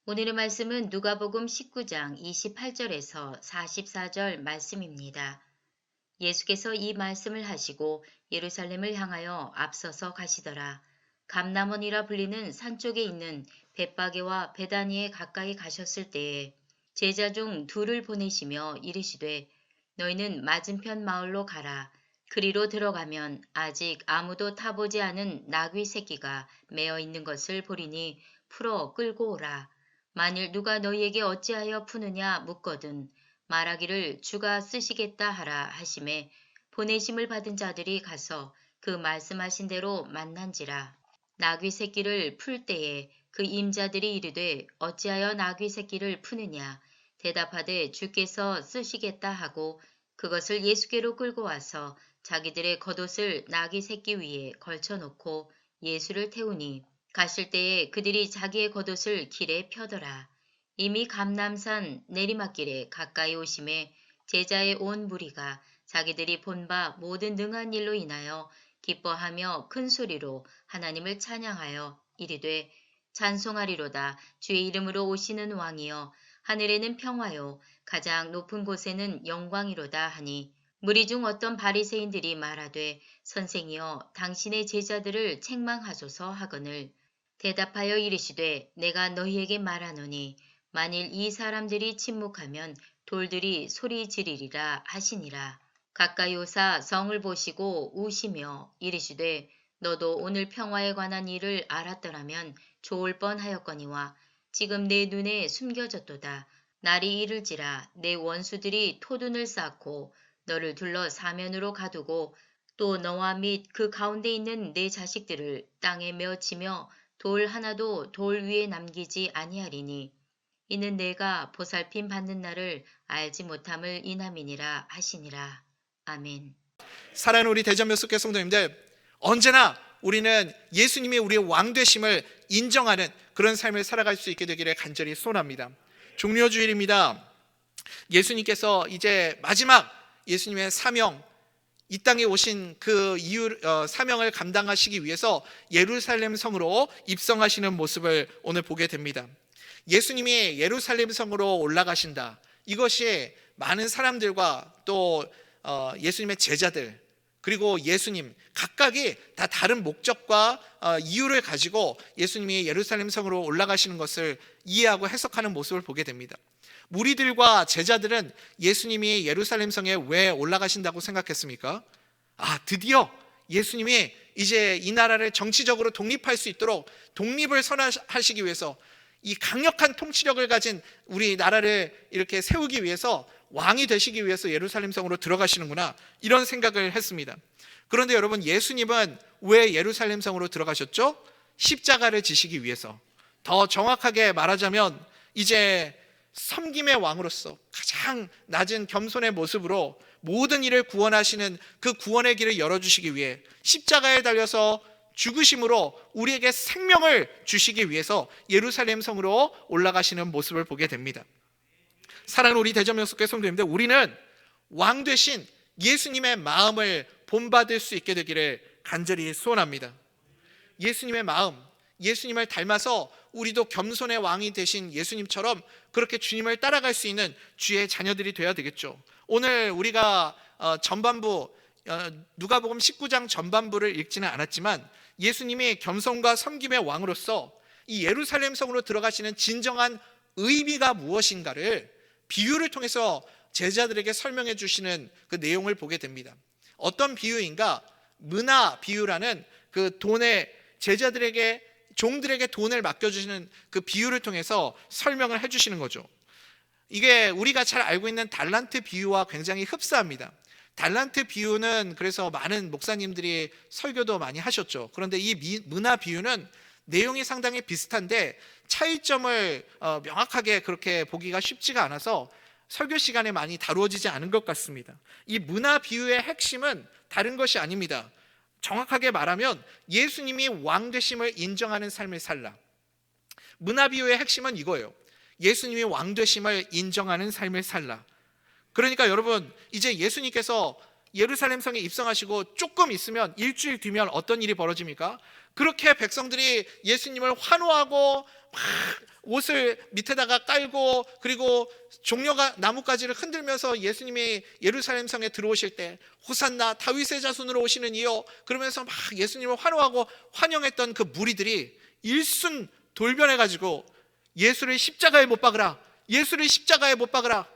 오늘의 말씀은 누가복음 19장 28절에서 44절 말씀입니다. 예수께서 이 말씀을 하시고 예루살렘을 향하여 앞서서 가시더라. 감람원이라 불리는 산 쪽에 있는 벳바게와 베다니에 가까이 가셨을 때에 제자 중 둘을 보내시며 이르시되 너희는 맞은편 마을로 가라. 그리로 들어가면 아직 아무도 타보지 않은 나귀 새끼가 매어 있는 것을 보리니 풀어 끌고 오라. 만일 누가 너희에게 어찌하여 푸느냐 묻거든 말하기를 주가 쓰시겠다 하라 하심에 보내심을 받은 자들이 가서 그 말씀하신 대로 만난지라. 나귀 새끼를 풀 때에 그 임자들이 이르되 어찌하여 나귀 새끼를 푸느냐 대답하되 주께서 쓰시겠다 하고 그것을 예수께로 끌고 와서 자기들의 겉옷을 나귀 새끼 위에 걸쳐놓고 예수를 태우니 가실 때에 그들이 자기의 겉옷을 길에 펴더라. 이미 감람산 내리막길에 가까이 오심에 제자의 온 무리가 자기들이 본 바 모든 능한 일로 인하여 기뻐하며 큰 소리로 하나님을 찬양하여 이르되 찬송하리로다. 주의 이름으로 오시는 왕이여 하늘에는 평화요 가장 높은 곳에는 영광이로다 하니 무리 중 어떤 바리새인들이 말하되 선생이여 당신의 제자들을 책망하소서 하거늘 대답하여 이르시되 내가 너희에게 말하노니 만일 이 사람들이 침묵하면 돌들이 소리 지르리라 하시니라. 가까이 오사 성을 보시고 우시며 이르시되 너도 오늘 평화에 관한 일을 알았더라면 좋을 뻔하였거니와 지금 내 눈에 숨겨졌도다. 날이 이를지라 내 원수들이 토둔을 쌓고 너를 둘러 사면으로 가두고 또 너와 및 그 가운데 있는 내 자식들을 땅에 메어치며 돌 하나도 돌 위에 남기지 아니하리니 이는 내가 보살핌 받는 날을 알지 못함을 인함이니라 하시니라. 아멘. 사랑하는 우리 대전명숙교 성도님들, 언제나 우리는 예수님이 우리의 왕 되심을 인정하는 그런 삶을 살아갈 수 있게 되기를 간절히 소원합니다. 종료주일입니다. 예수님께서 이제 마지막 예수님의 사명, 이 땅에 오신 그 사명을 감당하시기 위해서 예루살렘 성으로 입성하시는 모습을 오늘 보게 됩니다. 예수님이 예루살렘 성으로 올라가신다. 이것이 많은 사람들과 또 예수님의 제자들 그리고 예수님 각각이 다 다른 목적과 이유를 가지고 예수님이 예루살렘 성으로 올라가시는 것을 이해하고 해석하는 모습을 보게 됩니다. 무리들과 제자들은 예수님이 예루살렘 성에 왜 올라가신다고 생각했습니까? 드디어 예수님이 이제 이 나라를 정치적으로 독립할 수 있도록 독립을 선언하시기 위해서 이 강력한 통치력을 가진 우리 나라를 이렇게 세우기 위해서 왕이 되시기 위해서 예루살렘 성으로 들어가시는구나, 이런 생각을 했습니다. 그런데 여러분, 예수님은 왜 예루살렘 성으로 들어가셨죠? 십자가를 지시기 위해서. 더 정확하게 말하자면 이제 섬김의 왕으로서 가장 낮은 겸손의 모습으로 모든 일을 구원하시는 그 구원의 길을 열어주시기 위해 십자가에 달려서 죽으심으로 우리에게 생명을 주시기 위해서 예루살렘 성으로 올라가시는 모습을 보게 됩니다. 사랑하는 우리 대전명숙교회 성도님들, 우리는 왕 되신 예수님의 마음을 본받을 수 있게 되기를 간절히 소원합니다. 예수님의 마음, 예수님을 닮아서 우리도 겸손의 왕이 되신 예수님처럼 그렇게 주님을 따라갈 수 있는 주의 자녀들이 되어야 되겠죠. 오늘 우리가 전반부 누가복음 19장 전반부를 읽지는 않았지만 예수님이 겸손과 섬김의 왕으로서 이 예루살렘 성으로 들어가시는 진정한 의미가 무엇인가를 비유를 통해서 제자들에게 설명해 주시는 그 내용을 보게 됩니다. 어떤 비유인가? 문화 비유라는 그 돈에 제자들에게 종들에게 돈을 맡겨주시는 그 비유를 통해서 설명을 해주시는 거죠. 이게 우리가 잘 알고 있는 달란트 비유와 굉장히 흡사합니다. 달란트 비유는 그래서 많은 목사님들이 설교도 많이 하셨죠. 그런데 이 문화 비유는 내용이 상당히 비슷한데 차이점을 명확하게 그렇게 보기가 쉽지가 않아서 설교 시간에 많이 다루어지지 않은 것 같습니다. 이 문화 비유의 핵심은 다른 것이 아닙니다. 정확하게 말하면 예수님이 왕 되심을 인정하는 삶을 살라. 문화 비유의 핵심은 이거예요. 예수님이 왕 되심을 인정하는 삶을 살라. 그러니까 여러분, 이제 예수님께서 예루살렘 성에 입성하시고 조금 있으면 일주일 뒤면 어떤 일이 벌어집니까? 그렇게 백성들이 예수님을 환호하고 막 옷을 밑에다가 깔고 그리고 종려가 나뭇가지를 흔들면서 예수님이 예루살렘 성에 들어오실 때 호산나 다윗의 자손으로 오시는 이요 그러면서 막 예수님을 환호하고 환영했던 그 무리들이 일순 돌변해가지고 예수를 십자가에 못 박으라, 예수를 십자가에 못 박으라,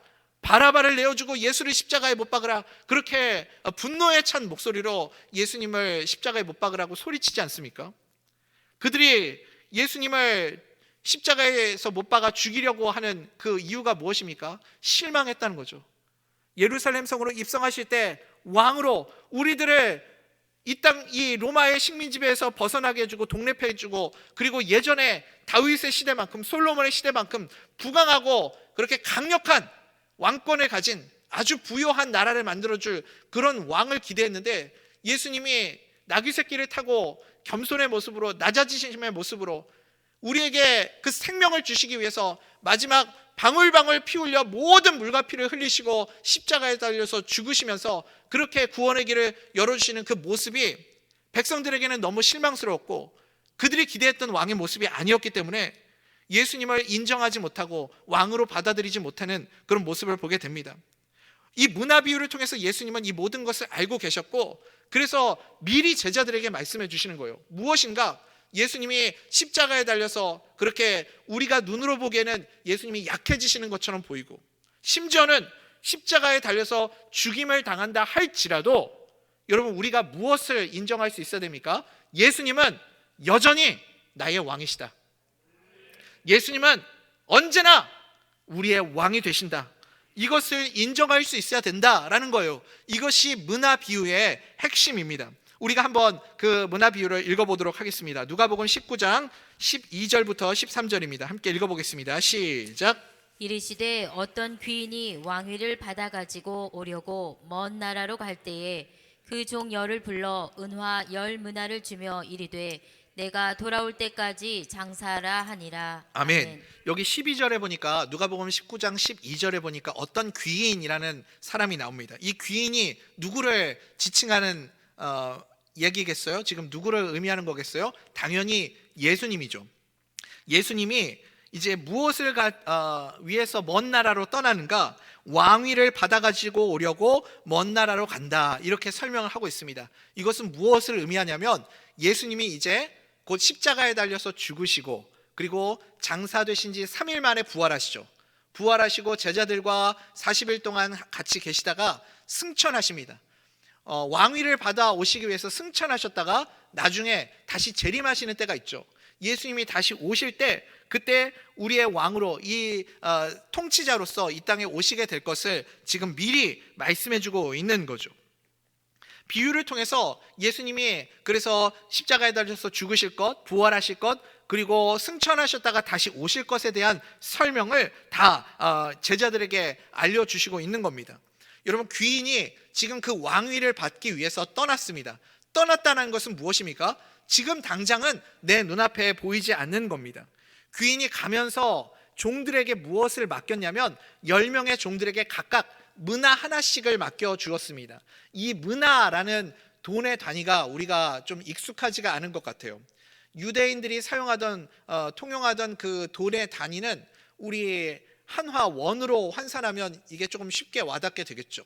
바라바를 내어주고 예수를 십자가에 못 박으라, 그렇게 분노에 찬 목소리로 예수님을 십자가에 못 박으라고 소리치지 않습니까? 그들이 예수님을 십자가에서 못 박아 죽이려고 하는 그 이유가 무엇입니까? 실망했다는 거죠. 예루살렘 성으로 입성하실 때 왕으로 우리들을 이 로마의 식민지배에서 벗어나게 해주고 독립해 해주고 그리고 예전에 다윗의 시대만큼 솔로몬의 시대만큼 부강하고 그렇게 강력한 왕권을 가진 아주 부요한 나라를 만들어줄 그런 왕을 기대했는데 예수님이 나귀 새끼를 타고 겸손의 모습으로 낮아지심의 모습으로 우리에게 그 생명을 주시기 위해서 마지막 방울방울 피 흘려 모든 물과 피를 흘리시고 십자가에 달려서 죽으시면서 그렇게 구원의 길을 열어주시는 그 모습이 백성들에게는 너무 실망스러웠고 그들이 기대했던 왕의 모습이 아니었기 때문에 예수님을 인정하지 못하고 왕으로 받아들이지 못하는 그런 모습을 보게 됩니다. 이 문화 비유를 통해서 예수님은 이 모든 것을 알고 계셨고 그래서 미리 제자들에게 말씀해 주시는 거예요. 무엇인가? 예수님이 십자가에 달려서 그렇게 우리가 눈으로 보기에는 예수님이 약해지시는 것처럼 보이고 심지어는 십자가에 달려서 죽임을 당한다 할지라도 여러분 우리가 무엇을 인정할 수 있어야 됩니까? 예수님은 여전히 나의 왕이시다. 예수님은 언제나 우리의 왕이 되신다. 이것을 인정할 수 있어야 된다라는 거예요. 이것이 문화 비유의 핵심입니다. 우리가 한번 그 문화 비유를 읽어보도록 하겠습니다. 누가복음 19장 12절부터 13절입니다. 함께 읽어보겠습니다. 시작. 이르시되 어떤 귀인이 왕위를 받아가지고 오려고 먼 나라로 갈 때에 그 종 열을 불러 은화 10문화를 주며 이르되 내가 돌아올 때까지 장사하라 하니라. 아멘. 여기 12절에 보니까 누가복음 19장 12절에 보니까 어떤 귀인이라는 사람이 나옵니다. 이 귀인이 누구를 지칭하는 얘기겠어요? 지금 누구를 의미하는 거겠어요? 당연히 예수님이죠. 예수님이 이제 무엇을 위해서 먼 나라로 떠나는가? 왕위를 받아가지고 오려고 먼 나라로 간다 이렇게 설명을 하고 있습니다. 이것은 무엇을 의미하냐면 예수님이 이제 곧 십자가에 달려서 죽으시고 그리고 장사되신 지 3일 만에 부활하시죠. 부활하시고 제자들과 40일 동안 같이 계시다가 승천하십니다. 왕위를 받아 오시기 위해서 승천하셨다가 나중에 다시 재림하시는 때가 있죠. 예수님이 다시 오실 때 그때 우리의 왕으로 이 통치자로서 이 땅에 오시게 될 것을 지금 미리 말씀해 주고 있는 거죠. 비유를 통해서 예수님이 그래서 십자가에 달려서 죽으실 것, 부활하실 것, 그리고 승천하셨다가 다시 오실 것에 대한 설명을 다 제자들에게 알려주시고 있는 겁니다. 여러분 귀인이 지금 그 왕위를 받기 위해서 떠났습니다. 떠났다는 것은 무엇입니까? 지금 당장은 내 눈앞에 보이지 않는 겁니다. 귀인이 가면서 종들에게 무엇을 맡겼냐면 10명의 종들에게 각각 문화 하나씩을 맡겨 주었습니다. 이 문화라는 돈의 단위가 우리가 좀 익숙하지가 않은 것 같아요. 유대인들이 사용하던 통용하던 그 돈의 단위는 우리 한화 원으로 환산하면 이게 조금 쉽게 와닿게 되겠죠.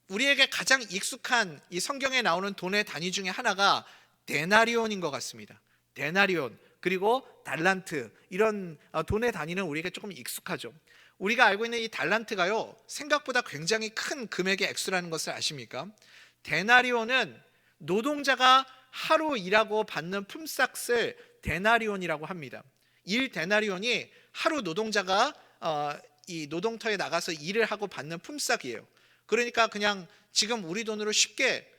우리에게 가장 익숙한 이 성경에 나오는 돈의 단위 중에 하나가 데나리온인 것 같습니다. 데나리온 그리고 달란트 이런 돈의 단위는 우리에게 조금 익숙하죠. 우리가 알고 있는 이 달란트가요 생각보다 굉장히 큰 금액의 액수라는 것을 아십니까? 데나리온은 노동자가 하루 일하고 받는 품삯을 데나리온이라고 합니다. 1데나리온이 하루 노동자가 이 노동터에 나가서 일을 하고 받는 품삯이에요. 그러니까 그냥 지금 우리 돈으로 쉽게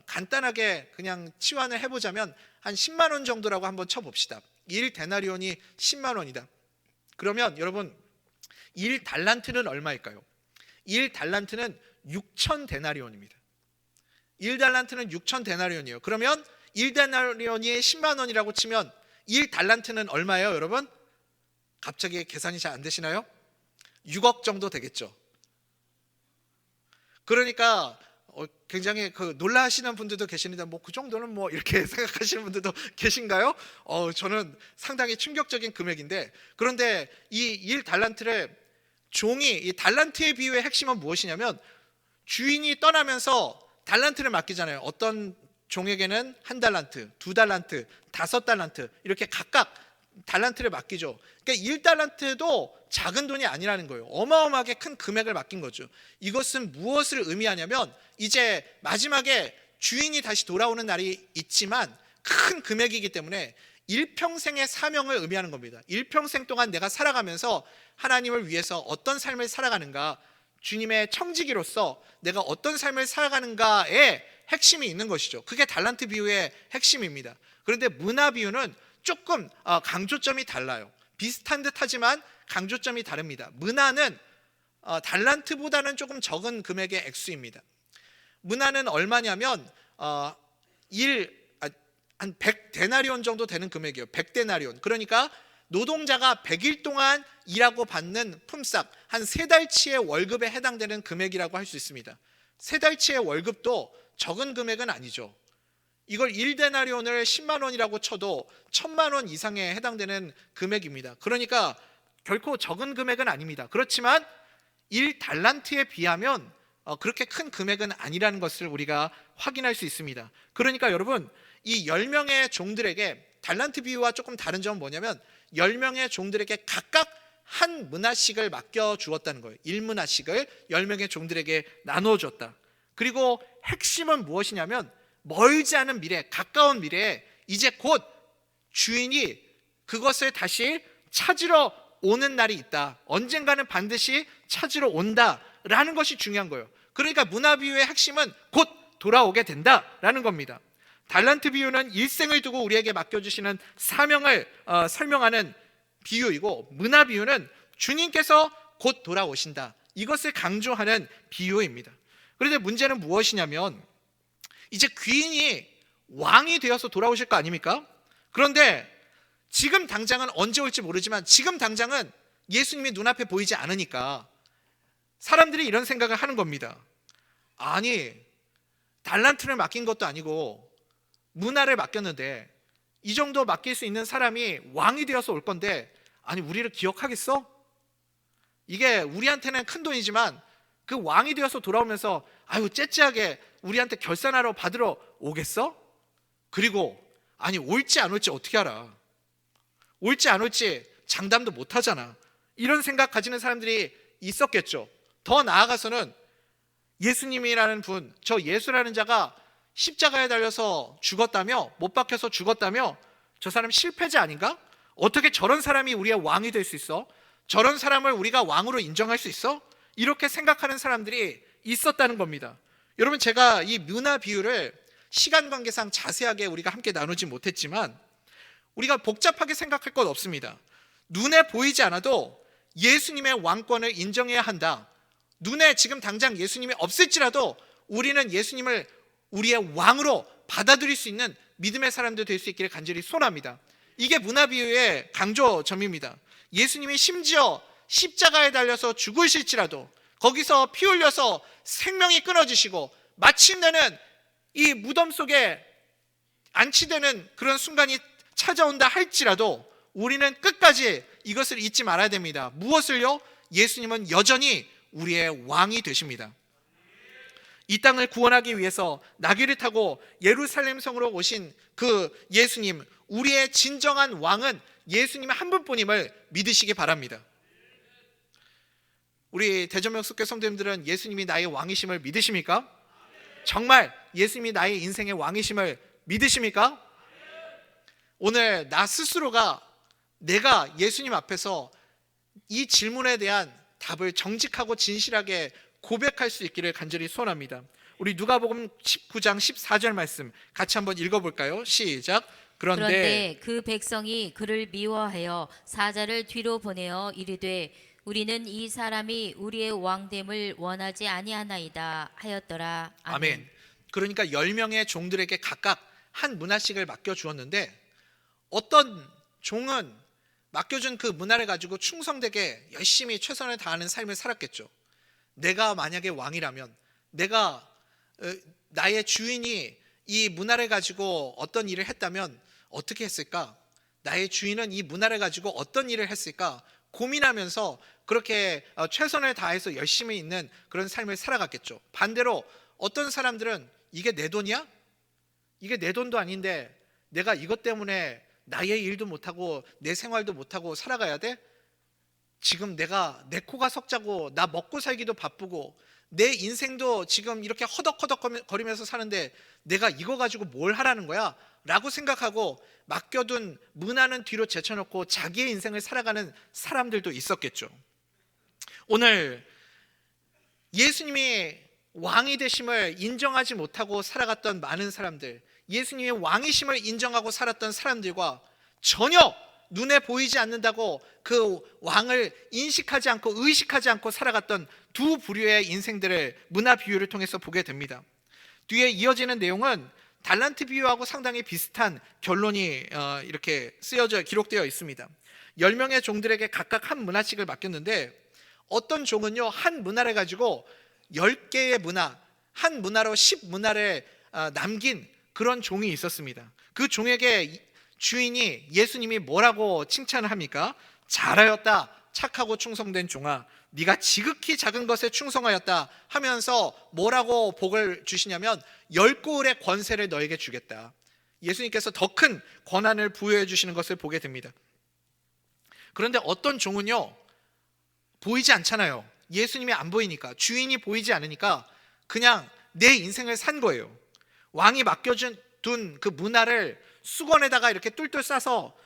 간단하게 그냥 치환을 해보자면 한 10만 원 정도라고 한번 쳐봅시다. 1데나리온이 10만 원이다. 그러면 여러분 1달란트는 얼마일까요? 1달란트는 6,000데나리온입니다. 1달란트는 6,000데나리온이에요. 그러면 1데나리온이 10만 원이라고 치면 1달란트는 얼마예요, 여러분? 갑자기 계산이 잘 안 되시나요? 6억 정도 되겠죠. 그러니까 굉장히 놀라시는 분들도 계시는데 뭐 그 정도는 뭐 이렇게 생각하시는 분들도 계신가요? 저는 상당히 충격적인 금액인데, 그런데 이 1달란트를 종이, 이 달란트의 비유의 핵심은 무엇이냐면 주인이 떠나면서 달란트를 맡기잖아요. 어떤 종에게는 1달란트, 2달란트, 5달란트 이렇게 각각 달란트를 맡기죠. 그러니까 1달란트도 작은 돈이 아니라는 거예요. 어마어마하게 큰 금액을 맡긴 거죠. 이것은 무엇을 의미하냐면 이제 마지막에 주인이 다시 돌아오는 날이 있지만 큰 금액이기 때문에 일평생의 사명을 의미하는 겁니다. 일평생 동안 내가 살아가면서 하나님을 위해서 어떤 삶을 살아가는가, 주님의 청지기로서 내가 어떤 삶을 살아가는가에 핵심이 있는 것이죠. 그게 달란트 비유의 핵심입니다. 그런데 문화 비유는 조금 강조점이 달라요. 비슷한 듯 하지만 강조점이 다릅니다. 문화는 달란트보다는 조금 적은 금액의 액수입니다. 문화는 얼마냐면 한 100데나리온 정도 되는 금액이에요. 100데나리온. 그러니까 노동자가 100일 동안 일하고 받는 품삯 한 3달치의 월급에 해당되는 금액이라고 할 수 있습니다. 3달치의 월급도 적은 금액은 아니죠. 이걸 1데나리온을 10만 원이라고 쳐도 1000만 원 이상에 해당되는 금액입니다. 그러니까 결코 적은 금액은 아닙니다. 그렇지만 1달란트에 비하면 그렇게 큰 금액은 아니라는 것을 우리가 확인할 수 있습니다. 그러니까 여러분, 이 10명의 종들에게 달란트 비유와 조금 다른 점은 뭐냐면 10명의 종들에게 각각 한 문화씩을 맡겨 주었다는 거예요. 1문화씩을 10명의 종들에게 나누어 줬다. 그리고 핵심은 무엇이냐면 멀지 않은 미래, 가까운 미래에 이제 곧 주인이 그것을 다시 찾으러 오는 날이 있다. 언젠가는 반드시 찾으러 온다라는 것이 중요한 거예요. 그러니까 문화 비유의 핵심은 곧 돌아오게 된다라는 겁니다. 달란트 비유는 일생을 두고 우리에게 맡겨주시는 사명을 설명하는 비유이고, 문화 비유는 주님께서 곧 돌아오신다, 이것을 강조하는 비유입니다. 그런데 문제는 무엇이냐면 이제 귀인이 왕이 되어서 돌아오실 거 아닙니까? 그런데 지금 당장은 언제 올지 모르지만 지금 당장은 예수님이 눈앞에 보이지 않으니까 사람들이 이런 생각을 하는 겁니다. 아니, 달란트를 맡긴 것도 아니고 문화를 맡겼는데 이 정도 맡길 수 있는 사람이 왕이 되어서 올 건데, 아니 우리를 기억하겠어? 이게 우리한테는 큰 돈이지만 그 왕이 되어서 돌아오면서 아유 째째하게 우리한테 결산하러 받으러 오겠어? 그리고 아니 올지 안 올지 어떻게 알아? 올지 안 올지 장담도 못 하잖아. 이런 생각 가지는 사람들이 있었겠죠. 더 나아가서는 예수님이라는 분, 저 예수라는 자가 십자가에 달려서 죽었다며, 못 박혀서 죽었다며, 저 사람 실패자 아닌가? 어떻게 저런 사람이 우리의 왕이 될 수 있어? 저런 사람을 우리가 왕으로 인정할 수 있어? 이렇게 생각하는 사람들이 있었다는 겁니다. 여러분, 제가 이 문화 비유를 시간 관계상 자세하게 우리가 함께 나누지 못했지만 우리가 복잡하게 생각할 것 없습니다. 눈에 보이지 않아도 예수님의 왕권을 인정해야 한다. 눈에 지금 당장 예수님이 없을지라도 우리는 예수님을 우리의 왕으로 받아들일 수 있는 믿음의 사람들 될 수 있기를 간절히 소원합니다. 이게 문화 비유의 강조점입니다. 예수님이 심지어 십자가에 달려서 죽으실지라도, 거기서 피 흘려서 생명이 끊어지시고 마침내는 이 무덤 속에 안치되는 그런 순간이 찾아온다 할지라도 우리는 끝까지 이것을 잊지 말아야 됩니다. 무엇을요? 예수님은 여전히 우리의 왕이 되십니다. 이 땅을 구원하기 위해서 나귀를 타고 예루살렘 성으로 오신 그 예수님, 우리의 진정한 왕은 예수님 한 분뿐임을 믿으시기 바랍니다. 우리 대전명 숙회 성도님들은 예수님이 나의 왕이심을 믿으십니까? 정말 예수님이 나의 인생의 왕이심을 믿으십니까? 오늘 나 스스로가 내가 예수님 앞에서 이 질문에 대한 답을 정직하고 진실하게 고백할 수 있기를 간절히 소원합니다. 우리 누가복음 19장 14절 말씀 같이 한번 읽어볼까요? 시작. 그런데 그 백성이 그를 미워하여 사자를 뒤로 보내어 이르되 우리는 이 사람이 우리의 왕됨을 원하지 아니하나이다 하였더라. 아멘. 그러니까 10명의 종들에게 각각 한 문화씩을 맡겨주었는데 어떤 종은 맡겨준 그 문화를 가지고 충성되게 열심히 최선을 다하는 삶을 살았겠죠. 내가 만약에 왕이라면, 내가 나의 주인이 이 문화를 가지고 어떤 일을 했다면 어떻게 했을까? 나의 주인은 이 문화를 가지고 어떤 일을 했을까? 고민하면서 그렇게 최선을 다해서 열심히 있는 그런 삶을 살아갔겠죠. 반대로 어떤 사람들은 이게 내 돈이야? 이게 내 돈도 아닌데 내가 이것 때문에 나의 일도 못하고 내 생활도 못하고 살아가야 돼? 지금 내가 내 코가 석자고 나 먹고 살기도 바쁘고 내 인생도 지금 이렇게 허덕허덕 거리면서 사는데 내가 이거 가지고 뭘 하라는 거야? 라고 생각하고 맡겨둔 문화는 뒤로 제쳐놓고 자기의 인생을 살아가는 사람들도 있었겠죠. 오늘 예수님이 왕이 되심을 인정하지 못하고 살아갔던 많은 사람들, 예수님의 왕이심을 인정하고 살았던 사람들과 전혀 눈에 보이지 않는다고 그 왕을 인식하지 않고 의식하지 않고 살아갔던 두 부류의 인생들을 문화 비유를 통해서 보게 됩니다. 뒤에 이어지는 내용은 달란트 비유하고 상당히 비슷한 결론이 이렇게 쓰여져 기록되어 있습니다. 10명의 종들에게 각각 한 문화씩을 맡겼는데 어떤 종은요 한 문화를 가지고 10개의 문화, 한 문화로 10문화를 남긴 그런 종이 있었습니다. 그 종에게 주인이 예수님이 뭐라고 칭찬을 합니까? 잘하였다, 착하고 충성된 종아, 네가 지극히 작은 것에 충성하였다 하면서 뭐라고 복을 주시냐면 10고을의 권세를 너에게 주겠다. 예수님께서 더 큰 권한을 부여해 주시는 것을 보게 됩니다. 그런데 어떤 종은요 보이지 않잖아요. 예수님이 안 보이니까, 주인이 보이지 않으니까 그냥 내 인생을 산 거예요. 왕이 맡겨둔 그 문화를 수건에다가 이렇게 뚫뚫 싸서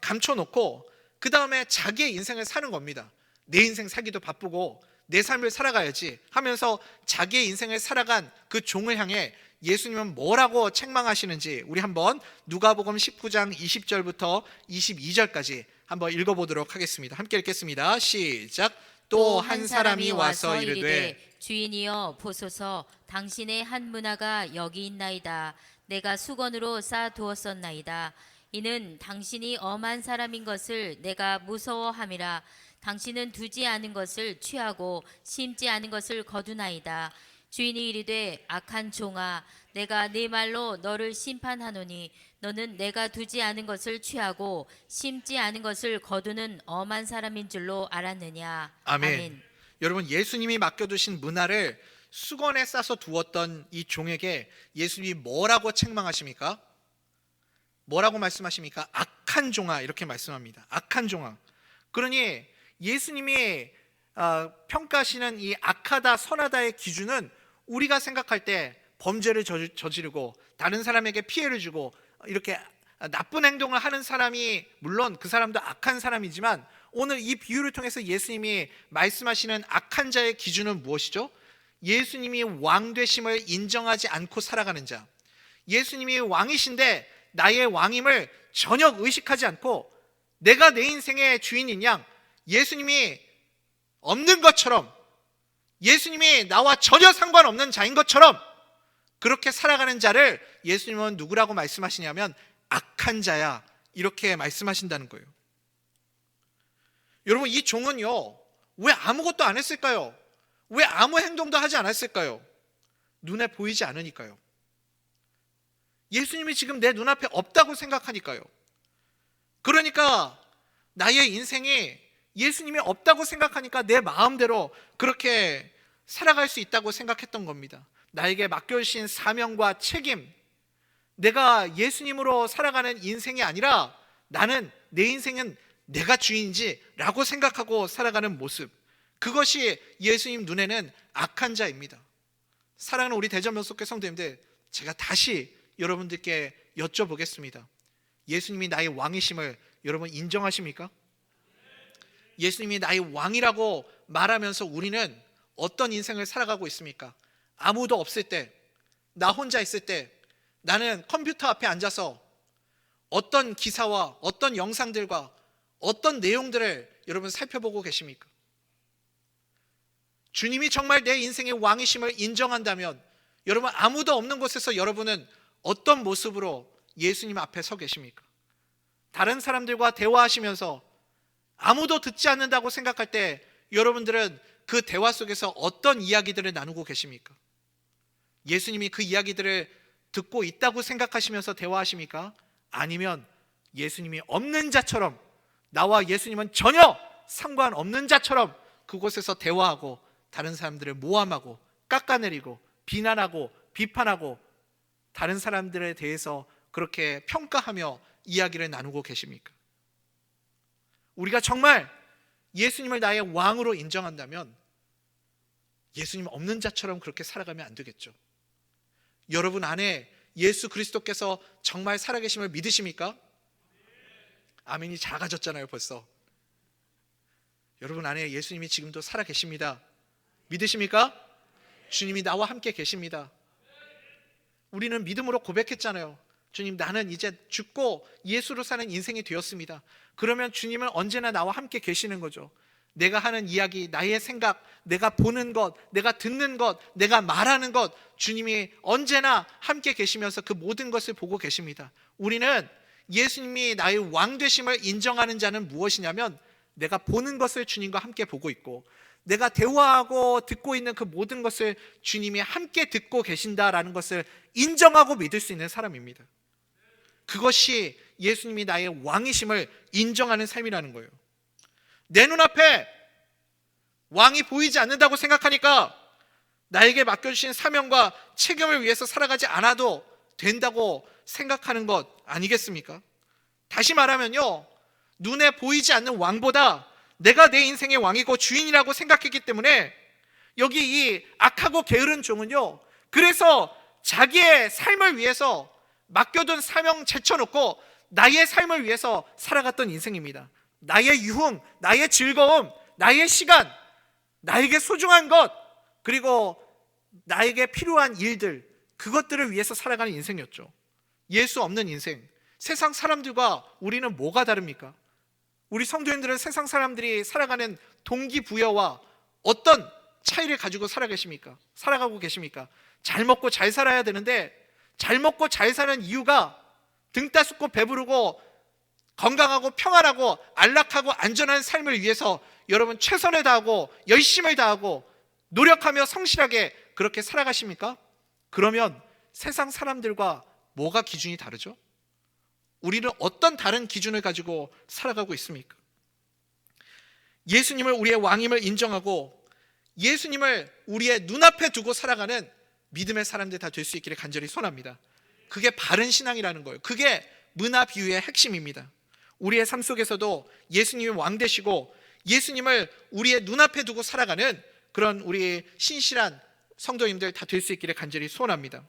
감춰놓고 그 다음에 자기의 인생을 사는 겁니다. 내 인생 살기도 바쁘고 내 삶을 살아가야지 하면서 자기의 인생을 살아간 그 종을 향해 예수님은 뭐라고 책망하시는지 우리 한번 누가복음 19장 20절부터 22절까지 한번 읽어보도록 하겠습니다. 함께 읽겠습니다. 시작. 또 한 사람이 와서 이르되 주인이여 보소서, 당신의 한 문화가 여기 있나이다. 내가 수건으로 쌓아두었었나이다. 이는 당신이 엄한 사람인 것을 내가 무서워함이라. 당신은 두지 않은 것을 취하고 심지 않은 것을 거두나이다. 주인이 이르되 악한 종아, 내가 네 말로 너를 심판하노니 너는 내가 두지 않은 것을 취하고 심지 않은 것을 거두는 엄한 사람인 줄로 알았느냐. 아멘. 여러분, 예수님이 맡겨두신 문화를 수건에 싸서 두었던 이 종에게 예수님이 뭐라고 책망하십니까? 뭐라고 말씀하십니까? 악한 종아, 이렇게 말씀합니다. 악한 종아. 그러니 예수님이 평가하시는 이 악하다 선하다의 기준은 우리가 생각할 때 범죄를 저지르고 다른 사람에게 피해를 주고 이렇게 나쁜 행동을 하는 사람이 물론 그 사람도 악한 사람이지만 오늘 이 비유를 통해서 예수님이 말씀하시는 악한 자의 기준은 무엇이죠? 예수님이 왕 되심을 인정하지 않고 살아가는 자, 예수님이 왕이신데 나의 왕임을 전혀 의식하지 않고 내가 내 인생의 주인인 양 예수님이 없는 것처럼, 예수님이 나와 전혀 상관없는 자인 것처럼 그렇게 살아가는 자를 예수님은 누구라고 말씀하시냐면 악한 자야, 이렇게 말씀하신다는 거예요. 여러분, 이 종은요 왜 아무것도 안 했을까요? 왜 아무 행동도 하지 않았을까요? 눈에 보이지 않으니까요. 예수님이 지금 내 눈앞에 없다고 생각하니까요. 그러니까 나의 인생이 예수님이 없다고 생각하니까 내 마음대로 그렇게 살아갈 수 있다고 생각했던 겁니다. 나에게 맡겨주신 사명과 책임, 내가 예수님으로 살아가는 인생이 아니라 나는 내 인생은 내가 주인이지 라고 생각하고 살아가는 모습, 그것이 예수님 눈에는 악한 자입니다. 사랑하는 우리 대전명석회 성도님들, 제가 다시 여러분들께 여쭤보겠습니다. 예수님이 나의 왕이심을 여러분 인정하십니까? 예수님이 나의 왕이라고 말하면서 우리는 어떤 인생을 살아가고 있습니까? 아무도 없을 때, 나 혼자 있을 때 나는 컴퓨터 앞에 앉아서 어떤 기사와 어떤 영상들과 어떤 내용들을 여러분 살펴보고 계십니까? 주님이 정말 내 인생의 왕이심을 인정한다면 여러분 아무도 없는 곳에서 여러분은 어떤 모습으로 예수님 앞에 서 계십니까? 다른 사람들과 대화하시면서 아무도 듣지 않는다고 생각할 때 여러분들은 그 대화 속에서 어떤 이야기들을 나누고 계십니까? 예수님이 그 이야기들을 듣고 있다고 생각하시면서 대화하십니까? 아니면 예수님이 없는 자처럼, 나와 예수님은 전혀 상관없는 자처럼 그곳에서 대화하고 다른 사람들을 모함하고 깎아내리고 비난하고 비판하고 다른 사람들에 대해서 그렇게 평가하며 이야기를 나누고 계십니까? 우리가 정말 예수님을 나의 왕으로 인정한다면 예수님 없는 자처럼 그렇게 살아가면 안 되겠죠. 여러분 안에 예수 그리스도께서 정말 살아계심을 믿으십니까? 아멘이 작아졌잖아요 벌써. 여러분 안에 예수님이 지금도 살아계십니다. 믿으십니까? 주님이 나와 함께 계십니다. 우리는 믿음으로 고백했잖아요. 주님, 나는 이제 죽고 예수로 사는 인생이 되었습니다. 그러면 주님은 언제나 나와 함께 계시는 거죠. 내가 하는 이야기, 나의 생각, 내가 보는 것, 내가 듣는 것, 내가 말하는 것, 주님이 언제나 함께 계시면서 그 모든 것을 보고 계십니다. 우리는 예수님이 나의 왕 되심을 인정하는 자는 무엇이냐면, 내가 보는 것을 주님과 함께 보고 있고, 내가 대화하고 듣고 있는 그 모든 것을 주님이 함께 듣고 계신다라는 것을 인정하고 믿을 수 있는 사람입니다. 그것이 예수님이 나의 왕이심을 인정하는 삶이라는 거예요. 내 눈앞에 왕이 보이지 않는다고 생각하니까 나에게 맡겨주신 사명과 책임을 위해서 살아가지 않아도 된다고 생각하는 것 아니겠습니까? 다시 말하면요, 눈에 보이지 않는 왕보다 내가 내 인생의 왕이고 주인이라고 생각했기 때문에 여기 이 악하고 게으른 종은요, 그래서 자기의 삶을 위해서 맡겨둔 사명 제쳐놓고 나의 삶을 위해서 살아갔던 인생입니다. 나의 유흥, 나의 즐거움, 나의 시간, 나에게 소중한 것, 그리고 나에게 필요한 일들, 그것들을 위해서 살아가는 인생이었죠. 예수 없는 인생. 세상 사람들과 우리는 뭐가 다릅니까? 우리 성도님들은 세상 사람들이 살아가는 동기부여와 어떤 차이를 가지고 살아가고 계십니까? 잘 먹고 잘 살아야 되는데, 잘 먹고 잘 사는 이유가 등 따숩고 배부르고 건강하고 평안하고 안락하고 안전한 삶을 위해서 여러분 최선을 다하고 열심을 다하고 노력하며 성실하게 그렇게 살아가십니까? 그러면 세상 사람들과 뭐가 기준이 다르죠? 우리는 어떤 다른 기준을 가지고 살아가고 있습니까? 예수님을 우리의 왕임을 인정하고 예수님을 우리의 눈앞에 두고 살아가는 믿음의 사람들 다 될 수 있기를 간절히 소원합니다. 그게 바른 신앙이라는 거예요. 그게 문화 비유의 핵심입니다. 우리의 삶 속에서도 예수님이 왕 되시고 예수님을 우리의 눈앞에 두고 살아가는 그런 우리 신실한 성도님들 다 될 수 있기를 간절히 소원합니다.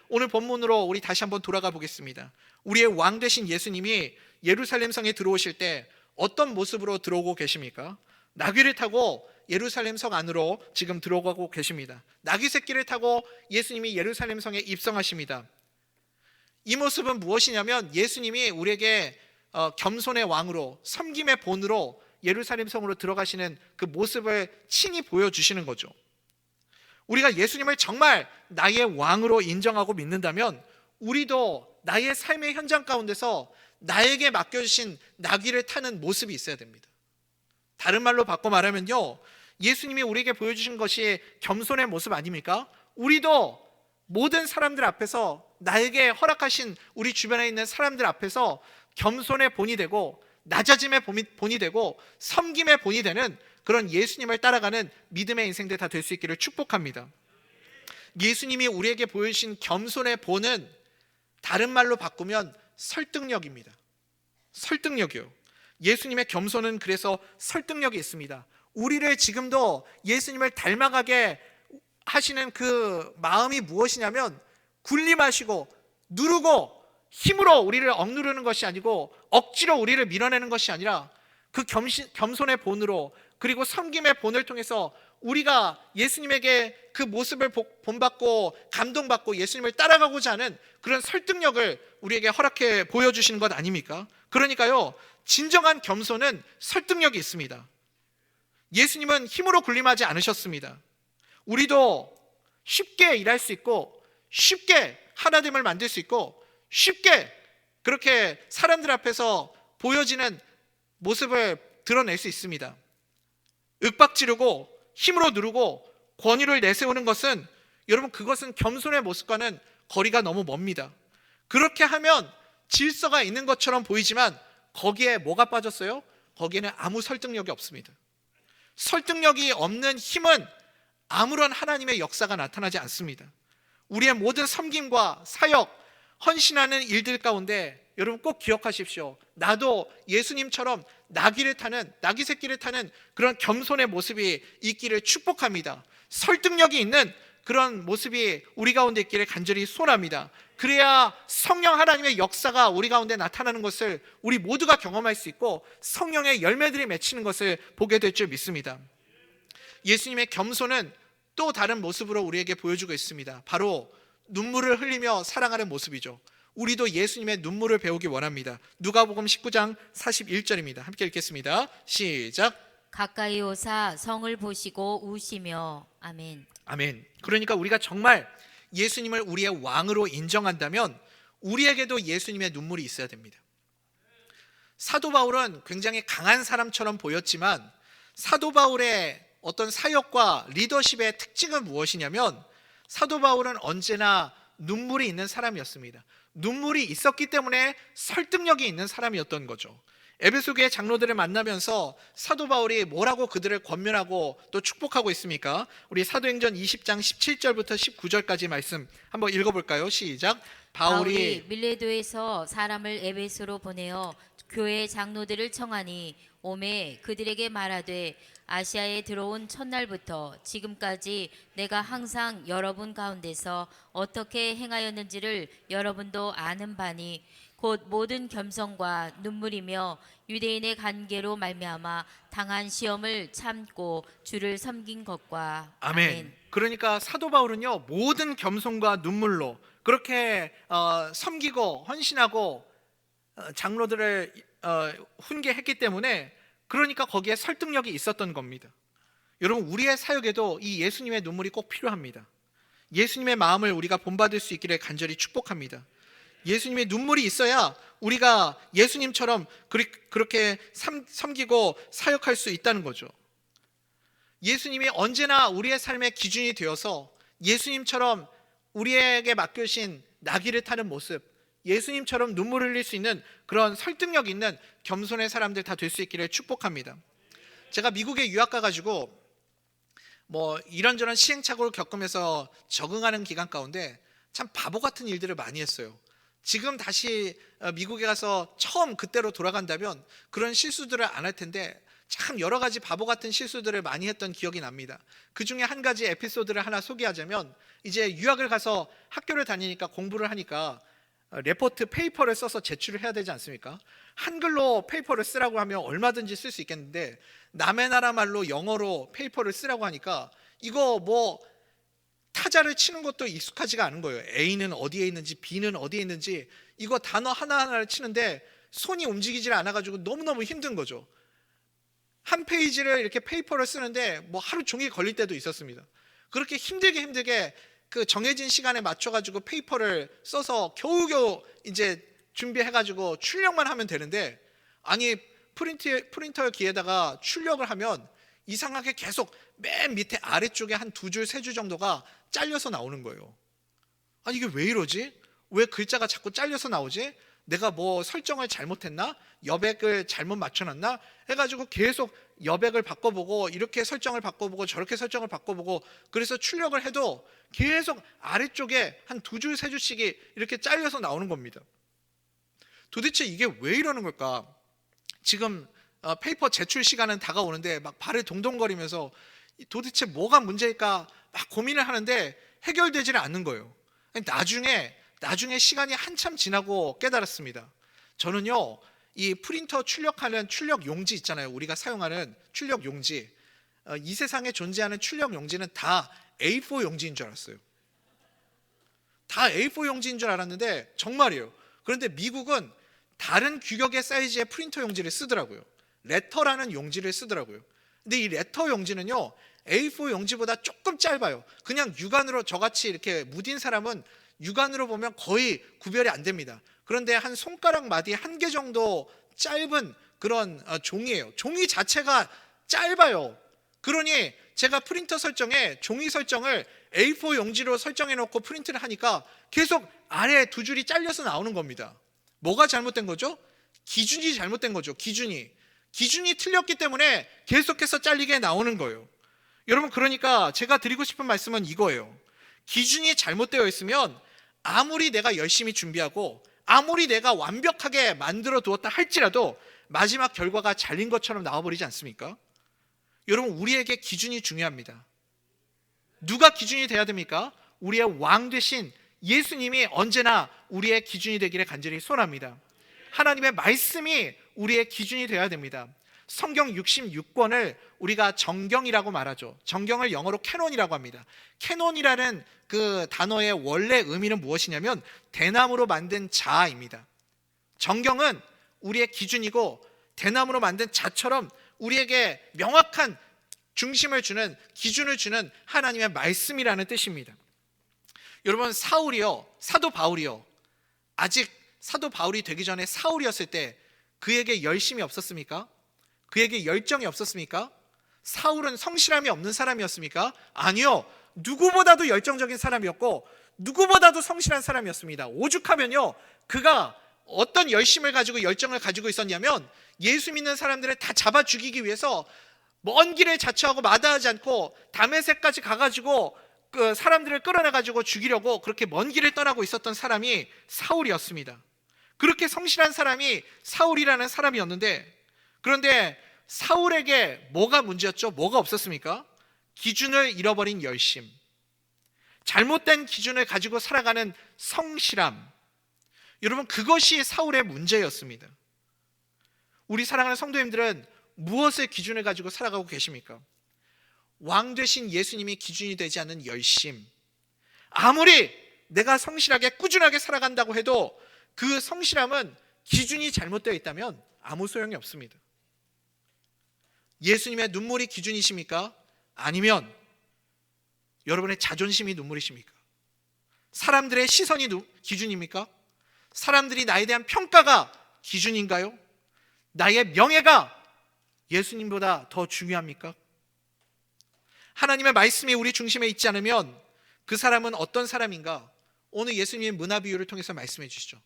오늘 본문으로 우리 다시 한번 돌아가 보겠습니다. 우리의 왕 되신 예수님이 예루살렘 성에 들어오실 때 어떤 모습으로 들어오고 계십니까? 나귀를 타고 예루살렘 성 안으로 지금 들어가고 계십니다. 나귀 새끼를 타고 예수님이 예루살렘 성에 입성하십니다. 이 모습은 무엇이냐면 예수님이 우리에게 겸손의 왕으로 섬김의 본으로 예루살렘 성으로 들어가시는 그 모습을 친히 보여주시는 거죠. 우리가 예수님을 정말 나의 왕으로 인정하고 믿는다면 우리도 나의 삶의 현장 가운데서 나에게 맡겨주신 나귀를 타는 모습이 있어야 됩니다. 다른 말로 바꿔 말하면요, 예수님이 우리에게 보여주신 것이 겸손의 모습 아닙니까? 우리도 모든 사람들 앞에서, 나에게 허락하신 우리 주변에 있는 사람들 앞에서 겸손의 본이 되고 낮아짐의 본이 되고 섬김의 본이 되는 그런 예수님을 따라가는 믿음의 인생들 다 될 수 있기를 축복합니다. 예수님이 우리에게 보여주신 겸손의 본은 다른 말로 바꾸면 설득력입니다. 설득력이요. 예수님의 겸손은 그래서 설득력이 있습니다. 우리를 지금도 예수님을 닮아가게 하시는 그 마음이 무엇이냐면, 군림하시고 누르고 힘으로 우리를 억누르는 것이 아니고 억지로 우리를 밀어내는 것이 아니라 그 겸손의 본으로, 그리고 섬김의 본을 통해서 우리가 예수님에게 그 모습을 본받고 감동받고 예수님을 따라가고자 하는 그런 설득력을 우리에게 허락해 보여주시는 것 아닙니까? 그러니까요, 진정한 겸손은 설득력이 있습니다. 예수님은 힘으로 군림하지 않으셨습니다. 우리도 쉽게 일할 수 있고 쉽게 하나됨을 만들 수 있고 쉽게 그렇게 사람들 앞에서 보여지는 모습을 드러낼 수 있습니다. 윽박지르고 힘으로 누르고 권위를 내세우는 것은 여러분, 그것은 겸손의 모습과는 거리가 너무 멉니다. 그렇게 하면 질서가 있는 것처럼 보이지만 거기에 뭐가 빠졌어요? 거기에는 아무 설득력이 없습니다. 설득력이 없는 힘은 아무런 하나님의 역사가 나타나지 않습니다. 우리의 모든 섬김과 사역, 헌신하는 일들 가운데 여러분 꼭 기억하십시오. 나도 예수님처럼 나귀 새끼를 타는 그런 겸손의 모습이 있기를 축복합니다. 설득력이 있는 그런 모습이 우리 가운데 있기를 간절히 소원합니다. 그래야 성령 하나님의 역사가 우리 가운데 나타나는 것을 우리 모두가 경험할 수 있고 성령의 열매들이 맺히는 것을 보게 될 줄 믿습니다. 예수님의 겸손은 또 다른 모습으로 우리에게 보여주고 있습니다. 바로 눈물을 흘리며 사랑하는 모습이죠. 우리도 예수님의 눈물을 배우기 원합니다. 누가복음 19장 41절입니다. 함께 읽겠습니다. 시작. 가까이 오사 성을 보시고 우시며. 아멘. 아멘. 그러니까 우리가 정말 예수님을 우리의 왕으로 인정한다면 우리에게도 예수님의 눈물이 있어야 됩니다. 사도 바울은 굉장히 강한 사람처럼 보였지만 사도 바울의 어떤 사역과 리더십의 특징은 무엇이냐면 사도 바울은 언제나 눈물이 있는 사람이었습니다. 눈물이 있었기 때문에 설득력이 있는 사람이었던 거죠. 에베소 교회 장로들을 만나면서 사도 바울이 뭐라고 그들을 권면하고 또 축복하고 있습니까? 우리 사도행전 20장 17절부터 19절까지 말씀 한번 읽어볼까요? 시작. 바울이 밀레도에서 사람을 에베소로 보내어 교회 장로들을 청하니 오매 그들에게 말하되 아시아에 들어온 첫날부터 지금까지 내가 항상 여러분 가운데서 어떻게 행하였는지를 여러분도 아는 바니 곧 모든 겸손과 눈물이며 유대인의 관계로 말미암아 당한 시험을 참고 주를 섬긴 것과. 아멘. 그러니까 사도 바울은요 모든 겸손과 눈물로 그렇게 섬기고 헌신하고 장로들을 훈계했기 때문에 그러니까 거기에 설득력이 있었던 겁니다. 여러분, 우리의 사역에도 이 예수님의 눈물이 꼭 필요합니다. 예수님의 마음을 우리가 본받을 수 있기를 간절히 축복합니다. 예수님의 눈물이 있어야 우리가 예수님처럼 그렇게 섬기고 사역할 수 있다는 거죠. 예수님이 언제나 우리의 삶의 기준이 되어서 예수님처럼 우리에게 맡겨주신 나귀를 타는 모습, 예수님처럼 눈물을 흘릴 수 있는 그런 설득력 있는 겸손의 사람들 다 될 수 있기를 축복합니다. 제가 미국에 유학 가가지고 이런저런 시행착오를 겪으면서 적응하는 기간 가운데 참 바보 같은 일들을 많이 했어요. 지금 다시 미국에 가서 처음 그때로 돌아간다면 그런 실수들을 안 할 텐데 참 여러 가지 바보 같은 실수들을 많이 했던 기억이 납니다. 그 중에 한 가지 에피소드를 하나 소개하자면 이제 유학을 가서 학교를 다니니까 공부를 하니까 레포트 페이퍼를 써서 제출을 해야 되지 않습니까? 한글로 페이퍼를 쓰라고 하면 얼마든지 쓸 수 있겠는데 남의 나라 말로 영어로 페이퍼를 쓰라고 하니까 이거 타자를 치는 것도 익숙하지가 않은 거예요. A는 어디에 있는지 B는 어디에 있는지 이거 단어 하나하나를 치는데 손이 움직이질 않아가지고 너무너무 힘든 거죠. 한 페이지를 이렇게 페이퍼를 쓰는데 하루 종일 걸릴 때도 있었습니다. 그렇게 힘들게 그 정해진 시간에 맞춰가지고 페이퍼를 써서 겨우겨우 이제 준비해가지고 출력만 하면 되는데 아니 프린터 기에다가 출력을 하면 이상하게 계속 맨 밑에 아래쪽에 한 2줄, 3줄 정도가 잘려서 나오는 거예요. 아니 이게 왜 이러지? 왜 글자가 자꾸 잘려서 나오지? 내가 설정을 잘못했나? 여백을 잘못 맞춰놨나? 해가지고 계속 여백을 바꿔보고 이렇게 설정을 바꿔보고 저렇게 설정을 바꿔보고 그래서 출력을 해도 계속 아래쪽에 한 2줄, 3줄씩이 이렇게 잘려서 나오는 겁니다. 도대체 이게 왜 이러는 걸까? 지금 페이퍼 제출 시간은 다가오는데 막 발을 동동거리면서 도대체 뭐가 문제일까 막 고민을 하는데 해결되지는 않는 거예요. 나중에 시간이 한참 지나고 깨달았습니다. 저는요 이 프린터 출력하는 출력 용지 있잖아요. 우리가 사용하는 출력 용지, 이 세상에 존재하는 출력 용지는 다 A4 용지인 줄 알았어요. 다 A4 용지인 줄 알았는데 정말이에요. 그런데 미국은 다른 규격의 사이즈의 프린터 용지를 쓰더라고요. 레터라는 용지를 쓰더라고요. 근데 이 레터 용지는요 A4 용지보다 조금 짧아요. 그냥 육안으로 저같이 이렇게 무딘 사람은 육안으로 보면 거의 구별이 안 됩니다. 그런데 한 손가락 마디 1개 정도 짧은 그런 종이에요. 종이 자체가 짧아요. 그러니 제가 프린터 설정에 종이 설정을 A4 용지로 설정해 놓고 프린트를 하니까 계속 아래 두 줄이 잘려서 나오는 겁니다. 뭐가 잘못된 거죠? 기준이 잘못된 거죠. 기준이 틀렸기 때문에 계속해서 잘리게 나오는 거예요. 여러분, 그러니까 제가 드리고 싶은 말씀은 이거예요. 기준이 잘못되어 있으면 아무리 내가 열심히 준비하고 아무리 내가 완벽하게 만들어 두었다 할지라도 마지막 결과가 잘린 것처럼 나와버리지 않습니까? 여러분, 우리에게 기준이 중요합니다. 누가 기준이 돼야 됩니까? 우리의 왕 되신 예수님이 언제나 우리의 기준이 되기를 간절히 소원합니다. 하나님의 말씀이 우리의 기준이 되어야 됩니다. 성경 66권을 우리가 정경이라고 말하죠. 정경을 영어로 캐논이라고 합니다. 캐논이라는 그 단어의 원래 의미는 무엇이냐면 대나무로 만든 자입니다. 정경은 우리의 기준이고 대나무로 만든 자처럼 우리에게 명확한 중심을 주는, 기준을 주는 하나님의 말씀이라는 뜻입니다. 여러분, 사도 바울이요, 아직 사도 바울이 되기 전에 사울이었을 때 그에게 열심이 없었습니까? 그에게 열정이 없었습니까? 사울은 성실함이 없는 사람이었습니까? 아니요. 누구보다도 열정적인 사람이었고 누구보다도 성실한 사람이었습니다. 오죽하면요, 그가 어떤 열심을 가지고 열정을 가지고 있었냐면 예수 믿는 사람들을 다 잡아 죽이기 위해서 먼 길을 자처하고 마다하지 않고 다메섹까지 가가지고 그 사람들을 끌어내가지고 죽이려고 그렇게 먼 길을 떠나고 있었던 사람이 사울이었습니다. 그렇게 성실한 사람이 사울이라는 사람이었는데, 그런데 사울에게 뭐가 문제였죠? 뭐가 없었습니까? 기준을 잃어버린 열심, 잘못된 기준을 가지고 살아가는 성실함. 여러분, 그것이 사울의 문제였습니다. 우리 사랑하는 성도님들은 무엇의 기준을 가지고 살아가고 계십니까? 왕 되신 예수님이 기준이 되지 않는 열심, 아무리 내가 성실하게 꾸준하게 살아간다고 해도 그 성실함은 기준이 잘못되어 있다면 아무 소용이 없습니다. 예수님의 눈물이 기준이십니까? 아니면 여러분의 자존심이 눈물이십니까? 사람들의 시선이 기준입니까? 사람들이 나에 대한 평가가 기준인가요? 나의 명예가 예수님보다 더 중요합니까? 하나님의 말씀이 우리 중심에 있지 않으면 그 사람은 어떤 사람인가? 오늘 예수님의 문화 비유를 통해서 말씀해 주시죠.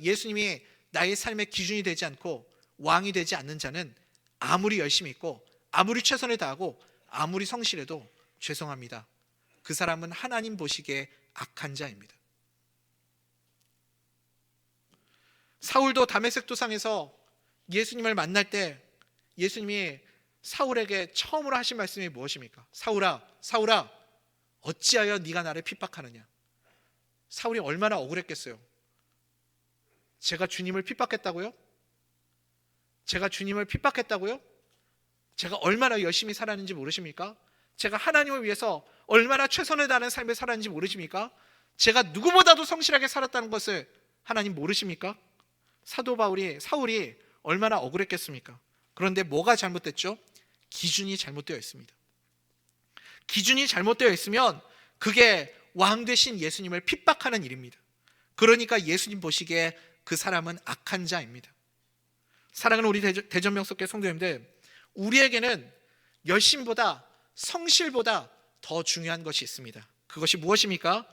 예수님이 나의 삶의 기준이 되지 않고 왕이 되지 않는 자는 아무리 열심히 있고 아무리 최선을 다하고 아무리 성실해도 죄송합니다, 그 사람은 하나님 보시기에 악한 자입니다. 사울도 다메섹 도상에서 예수님을 만날 때 예수님이 사울에게 처음으로 하신 말씀이 무엇입니까? 사울아, 어찌하여 네가 나를 핍박하느냐? 사울이 얼마나 억울했겠어요. 제가 주님을 핍박했다고요? 제가 얼마나 열심히 살았는지 모르십니까? 제가 하나님을 위해서 얼마나 최선을 다하는 삶을 살았는지 모르십니까? 제가 누구보다도 성실하게 살았다는 것을 하나님 모르십니까? 사울이 얼마나 억울했겠습니까? 그런데 뭐가 잘못됐죠? 기준이 잘못되어 있습니다. 기준이 잘못되어 있으면 그게 왕 되신 예수님을 핍박하는 일입니다. 그러니까 예수님 보시기에 그 사람은 악한 자입니다. 사랑하는 우리 대전명석교 성도님들, 우리에게는 열심보다 성실보다 더 중요한 것이 있습니다. 그것이 무엇입니까?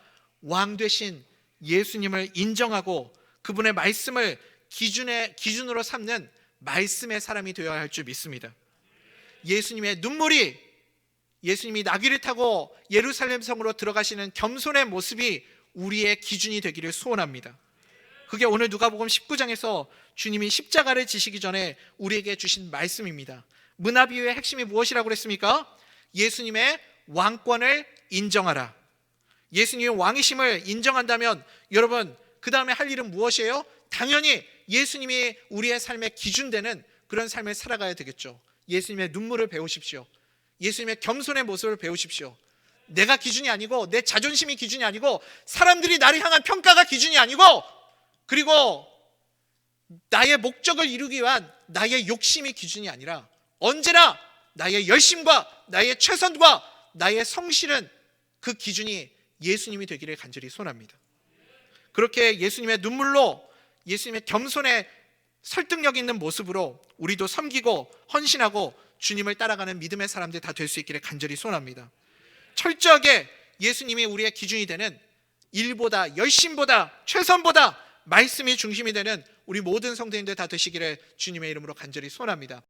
왕 되신 예수님을 인정하고 그분의 말씀을 기준으로 삼는 말씀의 사람이 되어야 할 줄 믿습니다. 예수님의 눈물이, 예수님이 나귀를 타고 예루살렘 성으로 들어가시는 겸손의 모습이 우리의 기준이 되기를 소원합니다. 그게 오늘 누가복음 19장에서 주님이 십자가를 지시기 전에 우리에게 주신 말씀입니다. 문화비유의 핵심이 무엇이라고 그랬습니까? 예수님의 왕권을 인정하라. 예수님의 왕이심을 인정한다면 여러분, 그 다음에 할 일은 무엇이에요? 당연히 예수님이 우리의 삶의 기준 되는 그런 삶을 살아가야 되겠죠. 예수님의 눈물을 배우십시오. 예수님의 겸손의 모습을 배우십시오. 내가 기준이 아니고, 내 자존심이 기준이 아니고, 사람들이 나를 향한 평가가 기준이 아니고, 그리고 나의 목적을 이루기 위한 나의 욕심이 기준이 아니라 언제나 나의 열심과 나의 최선과 나의 성실은 그 기준이 예수님이 되기를 간절히 소원합니다. 그렇게 예수님의 눈물로, 예수님의 겸손의 설득력 있는 모습으로 우리도 섬기고 헌신하고 주님을 따라가는 믿음의 사람들 다 될 수 있기를 간절히 소원합니다. 철저하게 예수님이 우리의 기준이 되는 일보다, 열심보다, 최선보다 말씀이 중심이 되는 우리 모든 성도님들 다 되시기를 주님의 이름으로 간절히 소원합니다.